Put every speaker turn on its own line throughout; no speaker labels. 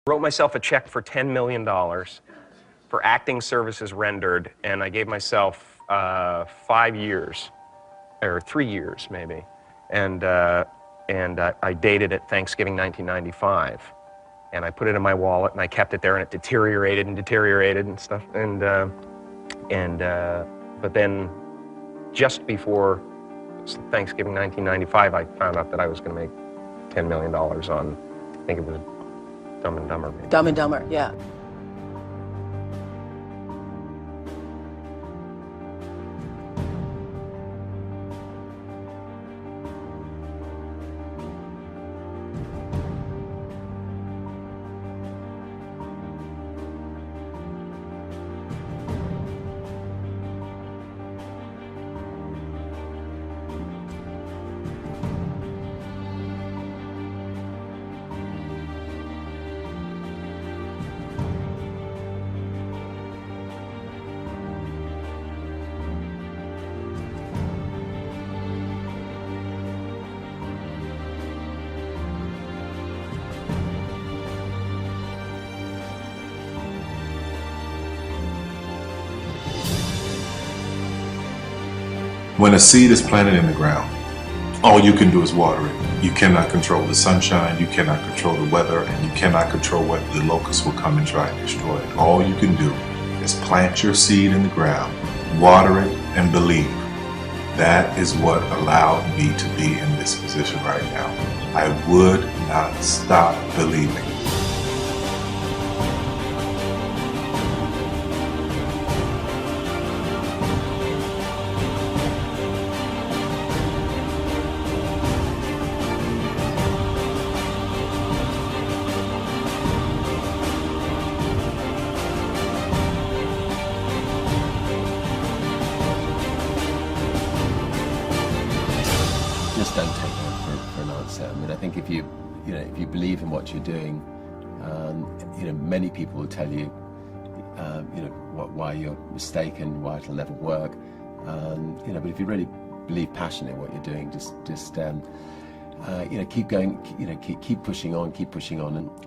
Wrote myself a check for $10 million for acting services rendered, and I gave myself 5 years, or 3 years maybe, and I dated it Thanksgiving 1995, and I put it in my wallet, and I kept it there, and it deteriorated and stuff, but then just before Thanksgiving 1995, I found out that I was going to make $10 million on, I think it was Dumb and Dumber. Maybe.
Dumb and Dumber, yeah.
When a seed is planted in the ground, all you can do is water it. You cannot control the sunshine, you cannot control the weather, and you cannot control whether the locusts will come and try and destroy it. All you can do is plant your seed in the ground, water it, and believe. That is what allowed me to be in this position right now. I would not stop believing.
Just don't take no for an answer. I mean, I think if you believe in what you're doing, many people will tell you, why you're mistaken, why it'll never work. But if you really believe passionately in what you're doing, just keep going. Keep pushing on,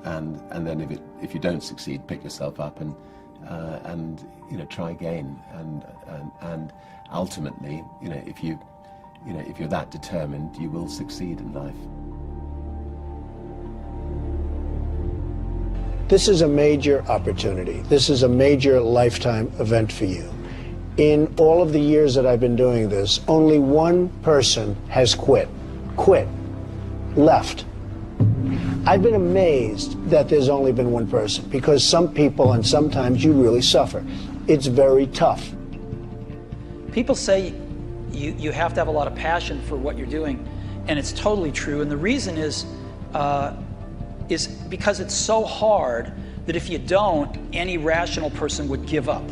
and then if you don't succeed, pick yourself up and try again. And ultimately, if you're that determined, you will succeed in life.
This is a major opportunity. This is a major lifetime event for you. In all of the years that I've been doing this, only one person has quit, left. I've been amazed that there's only been one person, because some people, and sometimes you really suffer. It's very tough.
People say you have to have a lot of passion for what you're doing, and it's totally true. And the reason is because it's so hard that if you don't, any rational person would give up.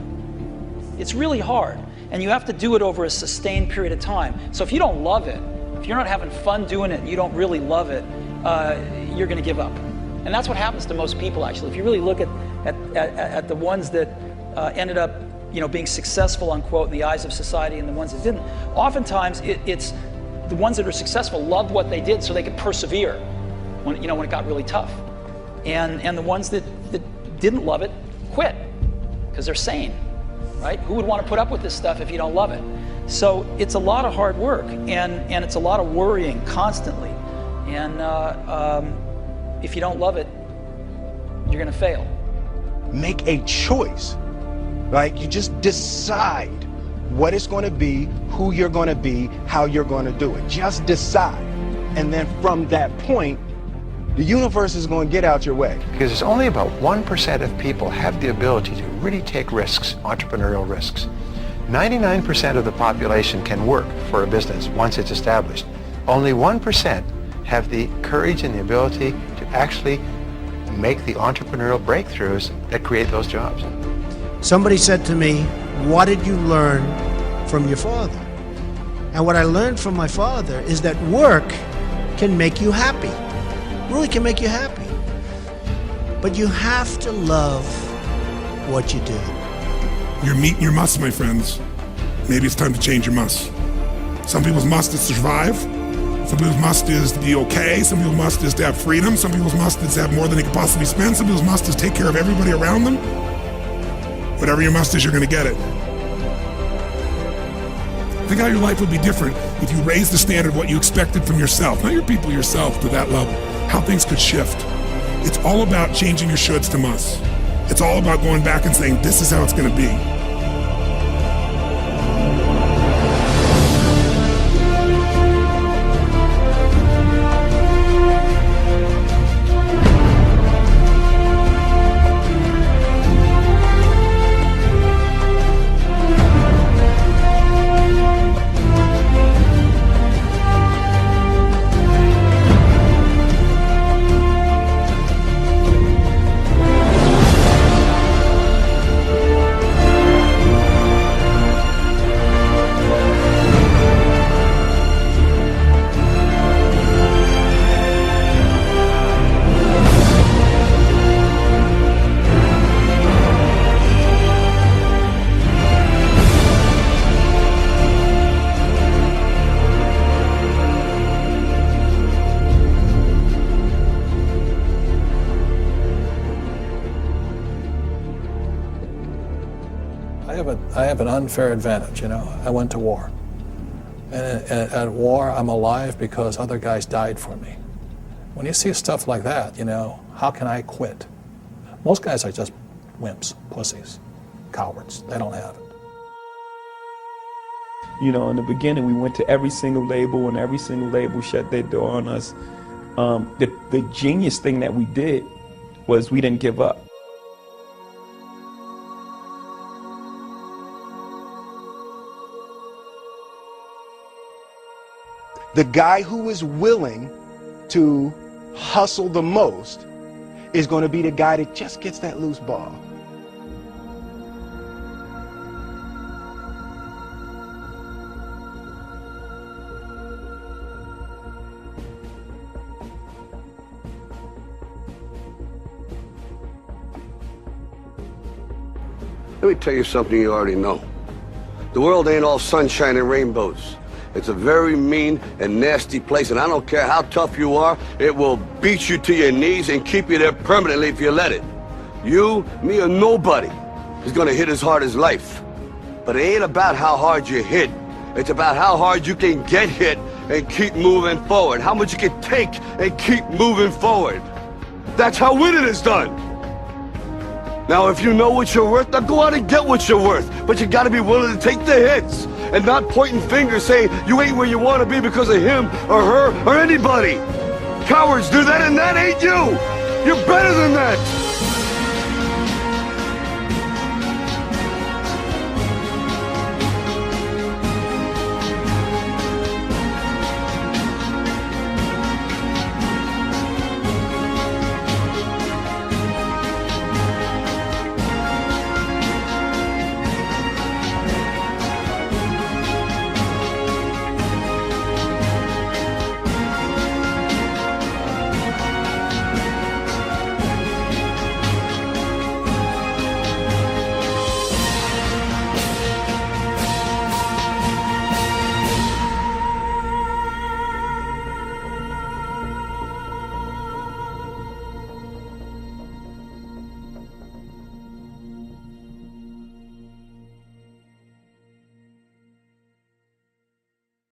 It's really hard, and you have to do it over a sustained period of time. So if you don't love it, if you're not having fun doing it, and you don't really love it, you're going to give up. And that's what happens to most people, actually. If you really look at the ones that ended up being successful, unquote, in the eyes of society, and the ones that didn't, oftentimes it's the ones that are successful loved what they did so they could persevere when it got really tough. And the ones that didn't love it quit because they're sane, right? Who would want to put up with this stuff if you don't love it? So it's a lot of hard work, and it's a lot of worrying constantly. And if you don't love it, you're going to fail.
Make a choice. Right? You just decide what it's going to be, who you're going to be, how you're going to do it. Just decide. And then from that point, the universe is going to get out your way.
Because it's only about 1% of people have the ability to really take risks, entrepreneurial risks. 99% of the population can work for a business once it's established. Only 1% have the courage and the ability to actually make the entrepreneurial breakthroughs that create those jobs.
Somebody said to me, what did you learn from your father? And what I learned from my father is that work can make you happy. Really can make you happy. But you have to love what you do.
You're meeting your must, my friends. Maybe it's time to change your must. Some people's must is survive. Some people's must is to be okay. Some people's must is to have freedom. Some people's must is to have more than they can possibly spend. Some people's must is take care of everybody around them. Whatever your must is, you're gonna get it. Think how your life would be different if you raised the standard of what you expected from yourself, not your people, yourself, to that level. How things could shift. It's all about changing your shoulds to musts. It's all about going back and saying, this is how it's gonna be.
I have an unfair advantage, you know. I went to war. And at war, I'm alive because other guys died for me. When you see stuff like that, you know, how can I quit? Most guys are just wimps, pussies, cowards. They don't have it.
You know, in the beginning, we went to every single label, and every single label shut their door on us. The genius thing that we did was we didn't give up.
The guy who is willing to hustle the most is going to be the guy that just gets that loose ball.
Let me tell you something you already know. The world ain't all sunshine and rainbows. It's a very mean and nasty place, and I don't care how tough you are, it will beat you to your knees and keep you there permanently if you let it. You, me, or nobody is gonna hit as hard as life. But it ain't about how hard you hit. It's about how hard you can get hit and keep moving forward. How much you can take and keep moving forward. That's how winning is done. Now, if you know what you're worth, now go out and get what you're worth. But you gotta be willing to take the hits and not pointing fingers saying you ain't where you want to be because of him or her or anybody. Cowards do that, and that ain't you. You're better than that.